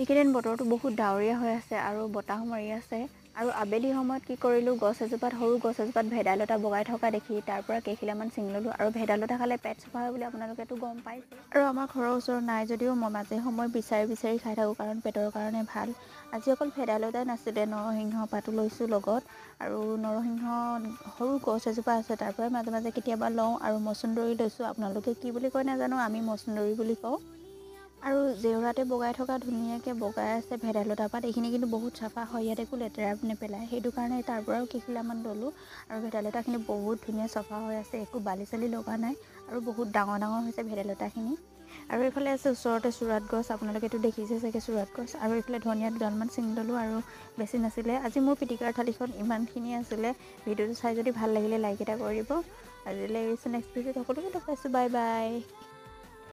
এইকেইদিন বতৰটো বহুত ডাৱৰীয়া হৈ আছে আৰু বতাহ মাৰি আছে আৰু আবেলি সময়ত কি কৰিলোঁ, সৰু গছ এজোপাত ভেদাইলতা বগাই থকা দেখি তাৰ পৰা কেইখিলামান ছিঙি ল'লোঁ। আৰু ভেদাইলতা খালে পেট চাফা হয় বুলি আপোনালোকেতো গম পাইছে। আৰু আমাৰ ঘৰৰ ওচৰত নাই যদিও মই মাজে সময়ে বিচাৰি খাই থাকোঁ, কাৰণ পেটৰ কাৰণে ভাল। আজি অকল ভেদাইলতাই নাছিলে, নৰসিংহ পাতো লৈছোঁ লগত। আৰু নৰসিংহ সৰু গছ এজোপা আছে, তাৰ পৰাই মাজে মাজে কেতিয়াবা লওঁ। আৰু মচুন্দৰী লৈছোঁ, আপোনালোকে কি বুলি কয় নাজানো, আমি মচুন্দৰী বুলি কওঁ। আৰু জেওৰাতে বগাই থকা ধুনীয়াকৈ বগাই আছে ভেদাইলতা পাত। এইখিনি কিন্তু বহুত চাফা হয়, ইয়াত একো লেতেৰা নেপেলায়, সেইটো কাৰণে তাৰ পৰাও কেইখিলামান ল'লোঁ। আৰু ভেদাইলতাখিনি বহুত ধুনীয়া চাফা হৈ আছে, একো বালি চালি লগা নাই। আৰু বহুত ডাঙৰ হৈছে ভেদাইলতাখিনি। আৰু এইফালে আছে ওচৰতে চুৰাত গছ, আপোনালোকেতো দেখিছে চাগে চুৰাত গছ। আৰু এইফালে ধনিয়া দুডালমান ছিঙি ল'লোঁ, আৰু বেছি নাছিলে। আজি মোৰ পিটিকাৰ থালিখন ইমানখিনি আছিলে। ভিডিঅ'টো চাই যদি ভাল লাগিলে লাইক এটা কৰি দিব। আজিলৈ এৰিছোঁ, নেক্সট ভিডিঅ'ত সকলোকে লগ পাইছোঁ, বাই বাই।